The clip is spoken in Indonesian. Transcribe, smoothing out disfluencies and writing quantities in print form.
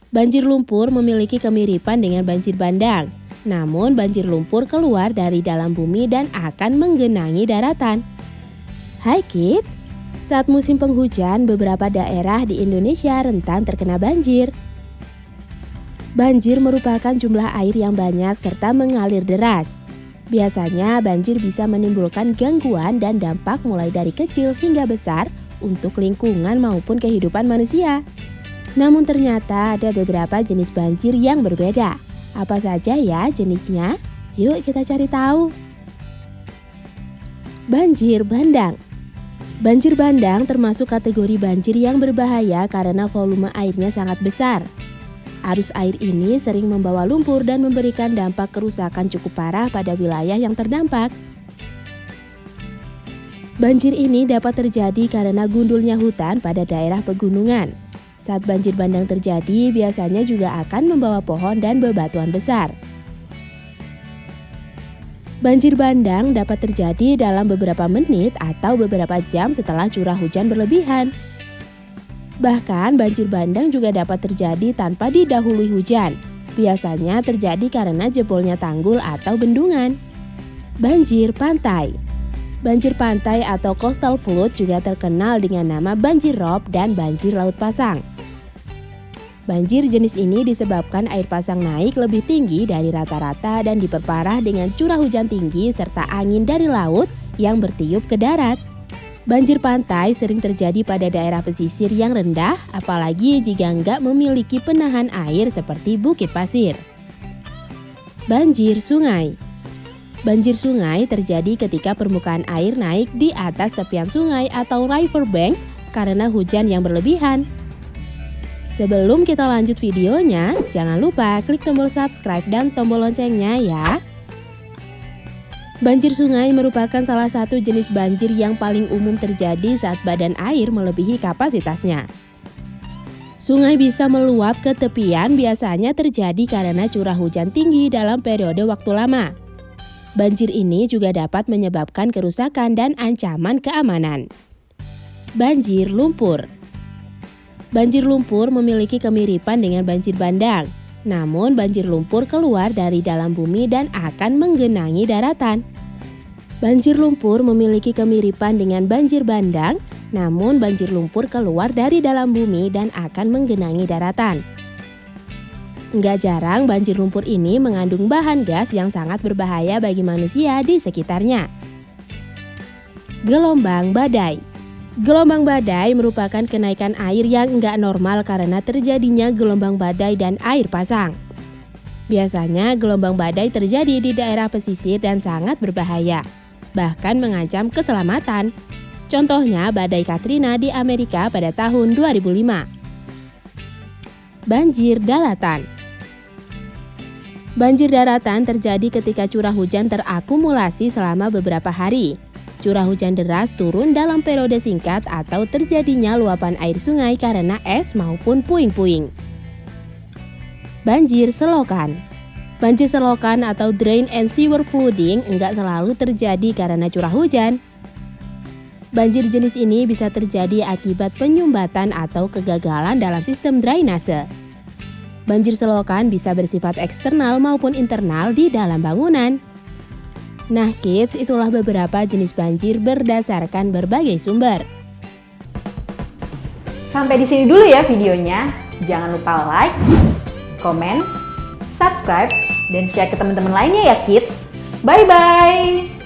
Banjir lumpur memiliki kemiripan dengan banjir bandang. Namun banjir lumpur keluar dari dalam bumi dan akan menggenangi daratan. Hai kids, saat musim penghujan beberapa daerah di Indonesia rentan terkena banjir. Banjir merupakan jumlah air yang banyak serta mengalir deras. Biasanya banjir bisa menimbulkan gangguan dan dampak mulai dari kecil hingga besar untuk lingkungan maupun kehidupan manusia. Namun ternyata ada beberapa jenis banjir yang berbeda. Apa saja ya jenisnya? Yuk kita cari tahu. Banjir bandang. Banjir bandang termasuk kategori banjir yang berbahaya karena volume airnya sangat besar. Arus air ini sering membawa lumpur dan memberikan dampak kerusakan cukup parah pada wilayah yang terdampak. Banjir ini dapat terjadi karena gundulnya hutan pada daerah pegunungan. Saat banjir bandang terjadi, biasanya juga akan membawa pohon dan bebatuan besar. Banjir bandang dapat terjadi dalam beberapa menit atau beberapa jam setelah curah hujan berlebihan. Bahkan banjir bandang juga dapat terjadi tanpa didahului hujan. Biasanya terjadi karena jebolnya tanggul atau bendungan. Banjir pantai. Banjir pantai atau coastal flood juga terkenal dengan nama banjir rob dan banjir laut pasang. Banjir jenis ini disebabkan air pasang naik lebih tinggi dari rata-rata dan diperparah dengan curah hujan tinggi serta angin dari laut yang bertiup ke darat. Banjir pantai sering terjadi pada daerah pesisir yang rendah, apalagi jika nggak memiliki penahan air seperti bukit pasir. Banjir sungai. Banjir sungai terjadi ketika permukaan air naik di atas tepian sungai atau river banks karena hujan yang berlebihan. Sebelum kita lanjut videonya, jangan lupa klik tombol subscribe dan tombol loncengnya ya. Banjir sungai merupakan salah satu jenis banjir yang paling umum terjadi saat badan air melebihi kapasitasnya. Sungai bisa meluap ke tepian biasanya terjadi karena curah hujan tinggi dalam periode waktu lama. Banjir ini juga dapat menyebabkan kerusakan dan ancaman keamanan. Banjir lumpur. Banjir lumpur memiliki kemiripan dengan banjir bandang. Namun banjir lumpur keluar dari dalam bumi dan akan menggenangi daratan. Banjir lumpur memiliki kemiripan dengan banjir bandang, namun banjir lumpur keluar dari dalam bumi dan akan menggenangi daratan. Enggak jarang banjir lumpur ini mengandung bahan gas yang sangat berbahaya bagi manusia di sekitarnya. Gelombang badai. Gelombang badai merupakan kenaikan air yang enggak normal karena terjadinya gelombang badai dan air pasang. Biasanya gelombang badai terjadi di daerah pesisir dan sangat berbahaya, bahkan mengancam keselamatan. Contohnya badai Katrina di Amerika pada tahun 2005. Banjir daratan. Banjir daratan terjadi ketika curah hujan terakumulasi selama beberapa hari. Curah hujan deras turun dalam periode singkat atau terjadinya luapan air sungai karena es maupun puing-puing. Banjir selokan. Banjir selokan atau drain and sewer flooding enggak selalu terjadi karena curah hujan. Banjir jenis ini bisa terjadi akibat penyumbatan atau kegagalan dalam sistem drainase. Banjir selokan bisa bersifat eksternal maupun internal di dalam bangunan. Nah kids, itulah beberapa jenis banjir berdasarkan berbagai sumber. Sampai di sini dulu ya videonya. Jangan lupa like, komen, subscribe, dan share ke teman-teman lainnya ya kids. Bye-bye!